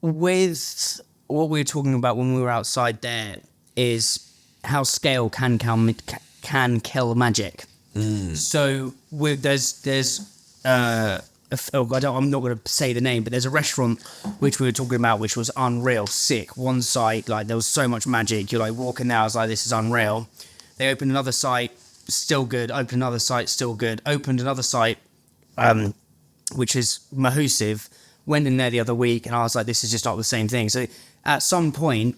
with what we were talking about when we were outside there is how scale can kill magic. So I'm not going to say the name, but there's a restaurant which we were talking about, which was unreal, sick. One site, like there was so much magic. You're like walking there, I was like, this is unreal. They opened another site, still good. Opened another site, still good. Opened another site, which is massive. Went in there the other week, and I was like, this is just not the same thing. So at some point,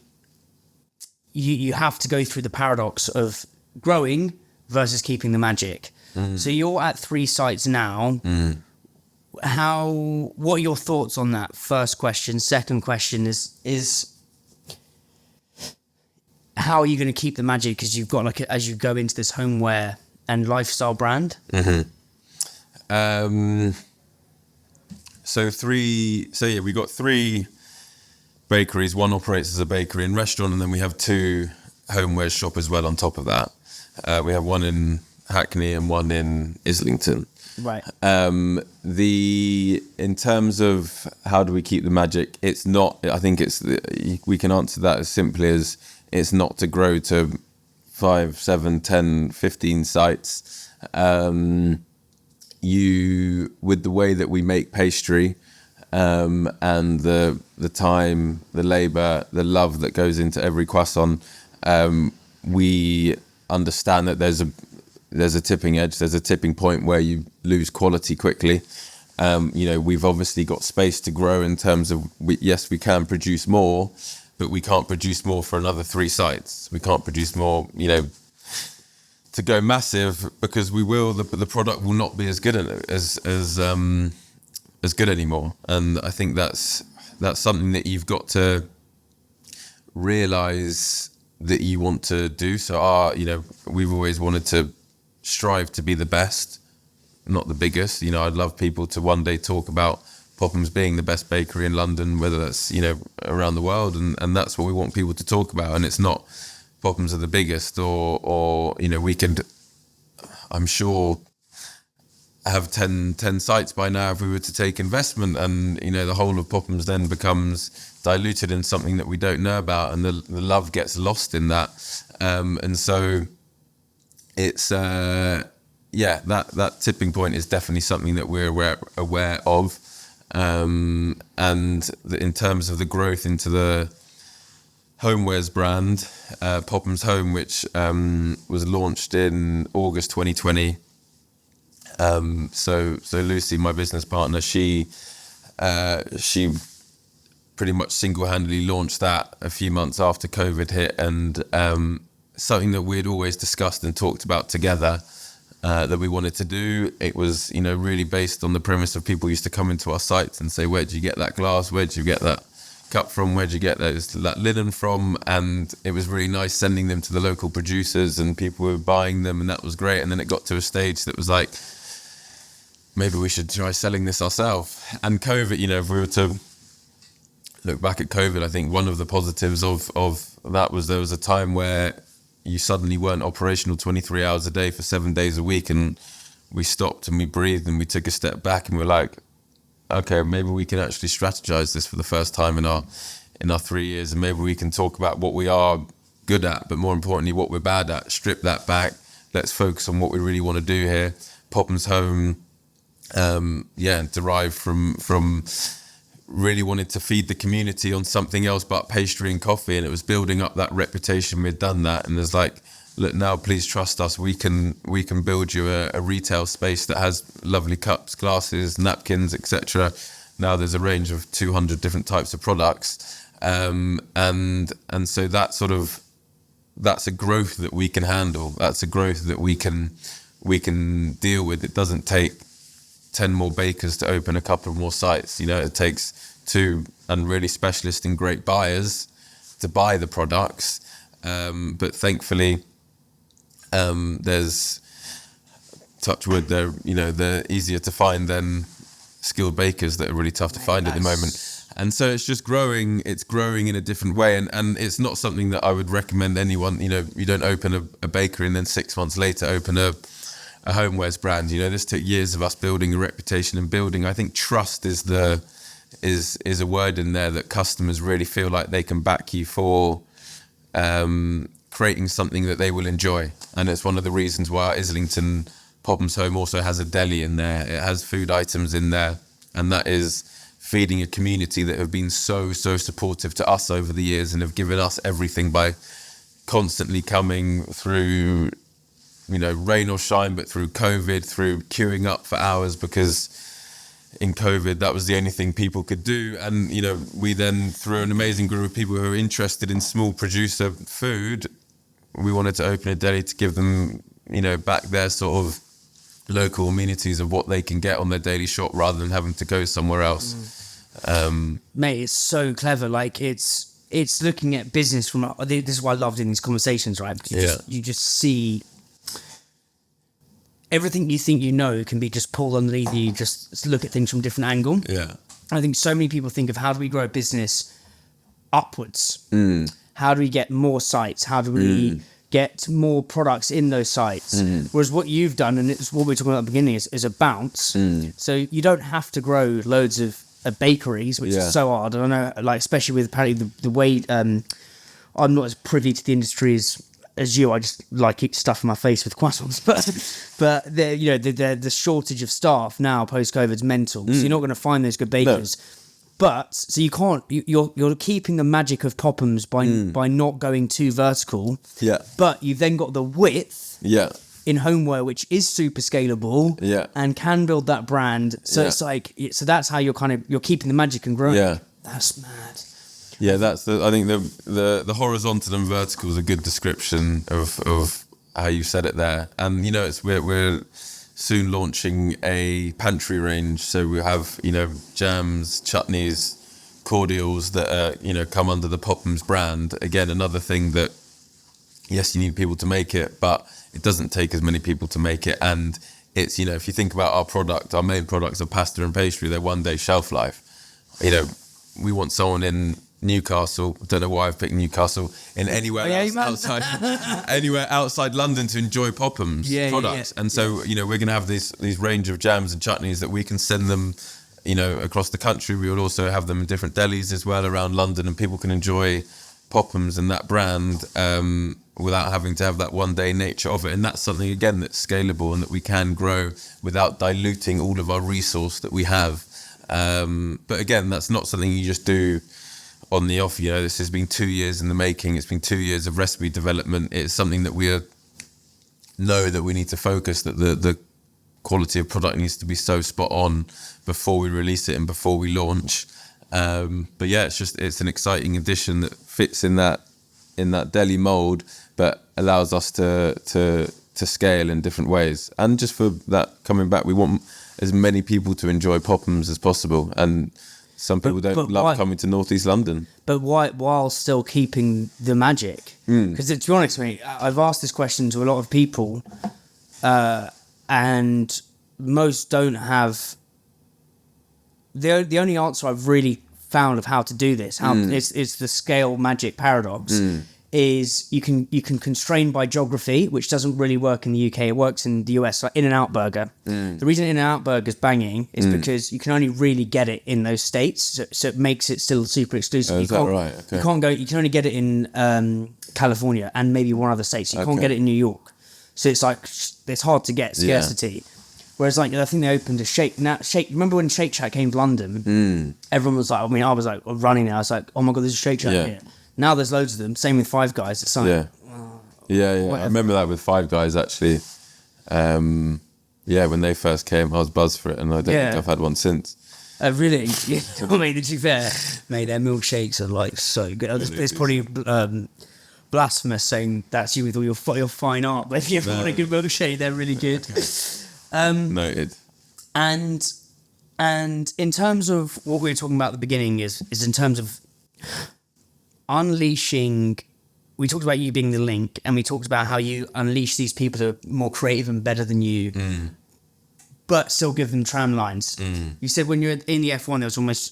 you have to go through the paradox of growing versus keeping the magic. So you're at 3 sites now. What are your thoughts on that? First question. Second question is how are you going to keep the magic? Because you've got as you go into this homeware and lifestyle brand. We got 3 bakeries. One operates as a bakery and restaurant, and then we have 2 homeware shop as well on top of that. We have one in Hackney and one in Islington. Right. In terms of how do we keep the magic, it's not, I think we can answer that as simply as it's not to grow to 5, 7, 10, 15 sites. With the way that we make pastry, and the time, the labor, the love that goes into every croissant, we understand that there's a tipping edge, there's a tipping point where you lose quality quickly. We've obviously got space to grow in terms of, yes, we can produce more, but we can't produce more for another 3 sites. We can't produce more, to go massive, because the product will not be as good as good anymore. And I think that's something that you've got to realize that you want to do. So we've always wanted to strive to be the best, not the biggest. I'd love people to one day talk about POPHAM'S being the best bakery in London, whether that's around the world, and that's what we want people to talk about. And it's not POPHAM'S are the biggest, or we could, I'm sure, have 10 sites by now if we were to take investment, and the whole of POPHAM'S then becomes diluted in something that we don't know about, and the love gets lost in that. And so it's that tipping point is definitely something that we're aware of. And in terms of the growth into the homewares brand, POPHAM'S Home, which was launched in August 2020. So Lucy, my business partner, she pretty much single-handedly launched that a few months after COVID hit, and something that we'd always discussed and talked about together, that we wanted to do. It was, really based on the premise of people used to come into our sites and say, where'd you get that glass? Where'd you get that cup from? Where'd you get that linen from? And it was really nice sending them to the local producers, and people were buying them, and that was great. And then it got to a stage that was like, maybe we should try selling this ourselves. And COVID, if we were to look back at COVID, I think one of the positives of that was there was a time where you suddenly weren't operational 23 hours a day for 7 days a week, and we stopped and we breathed and we took a step back and we're like, okay, maybe we can actually strategize this for the first time in our 3 years, and maybe we can talk about what we are good at, but more importantly, what we're bad at. Strip that back. Let's focus on what we really want to do here. POPHAM'S Home, derived from really wanted to feed the community on something else but pastry and coffee, and it was building up that reputation. We'd done that, and there's like, look, now please trust us. We can build you a retail space that has lovely cups, glasses, napkins, etc. Now there's a range of 200 different types of products, and so that's a growth that we can handle. That's a growth that we can deal with. It doesn't take 10 more bakers to open a couple more sites. It takes 2 and really specialist and great buyers to buy the products. But thankfully, there's, touch wood, they're easier to find than skilled bakers that are really tough to find at the moment. And so it's just growing. It's growing in a different way, and it's not something that I would recommend anyone. You don't open a bakery and then 6 months later open a homewares brand. This took years of us building a reputation and building. I think trust is the is a word in there that customers really feel like they can back you for creating something that they will enjoy. And it's one of the reasons why our Islington POPHAM'S home also has a deli in there. It has food items in there, and that is feeding a community that have been so supportive to us over the years and have given us everything by constantly coming through, you know, rain or shine, but through COVID, through queuing up for hours, because in COVID, that was the only thing people could do. And, you know, we then, through an amazing group of people who are interested in small producer food, we wanted to open a deli to give them, you know, back their sort of local amenities of what they can get on their daily shop rather than having to go somewhere else. Mate, it's so clever. Like, it's looking at business from, this is why I loved in these conversations, right? Because you just see everything you think you know can be just pulled underneath you. Just look at things from a different angle. Yeah. I think so many people think of, how do we grow a business upwards? How do we get more sites? How do we get more products in those sites? Whereas what you've done, and it's what we were talking about at the beginning, is a bounce. So you don't have to grow loads of bakeries, which is so hard. I don't know, like, especially with apparently the way I'm not as privy to the industry as you. I just like stuff in my face with croissants, but the shortage of staff now post COVID is mental. So you're not going to find those good bakers. No. But so you can't. You're keeping the magic of POPHAM'S by not going too vertical. Yeah. But you've then got the width. Yeah. In homeware, which is super scalable. Yeah. And can build that brand. So it's like, so that's how you're keeping the magic and growing. Yeah. That's mad. Yeah, I think the horizontal and vertical is a good description of how you said it there. And, you know, we're soon launching a pantry range. So we have, you know, jams, chutneys, cordials that are, you know, come under the POPHAM'S brand. Again, another thing that, yes, you need people to make it, but it doesn't take as many people to make it. And it's, you know, if you think about our main products are pasta and pastry, they're 1 day shelf life. You know, we want someone in Newcastle, I don't know why I've picked Newcastle, in anywhere outside London to enjoy POPHAM'S products. And so, you know, we're going to have these range of jams and chutneys that we can send them, you know, across the country. We will also have them in different delis as well around London, and people can enjoy POPHAM'S and that brand without having to have that 1 day nature of it. And that's something, again, that's scalable and that we can grow without diluting all of our resource that we have. But again, that's not something you just do on the off. You know, this has been 2 years in the making. It's been 2 years of recipe development. It's something that we know that we need to focus, that the quality of product needs to be so spot on before we release it and before we launch. But yeah, it's an exciting addition that fits in that deli mold, but allows us to scale in different ways. And just for that, coming back, we want as many people to enjoy POPHAM'S as possible. And some people don't love coming to North East London. But why, while still keeping the magic? Because to be honest with me, I've asked this question to a lot of people, and most don't have. The only answer I've really found of how to do this, it's the scale magic paradox. Is you can constrain by geography, which doesn't really work in the UK. It works in the US, like In-N-Out Burger. The reason In-N-Out Burger is banging is because you can only really get it in those states, so it makes it still super exclusive. Is that right? Okay. You can only get it in California and maybe one other state. So you can't get it in New York. So it's like, it's hard to get, scarcity. Whereas, like, I think they opened a Shake. Remember when Shake Shack came to London? Everyone was like, I mean, I was like running there. I was like, oh my God, there's a Shake Shack here. Now there's loads of them. Same with Five Guys. It's like, I remember that with Five Guys, actually. When they first came, I was buzzed for it, and I don't think I've had one since. Really? Yeah. I mean, to be fair, mate, their milkshakes are like so good. It's probably blasphemous saying that's you with all your fine art, but if you want a good milkshake, they're really good. Noted. And in terms of what we were talking about at the beginning is in terms of unleashing. We talked about you being the link, and we talked about how you unleash these people that are more creative and better than you, but still give them tram lines. You said when you were in the F1,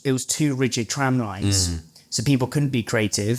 it was too rigid tram lines, so people couldn't be creative.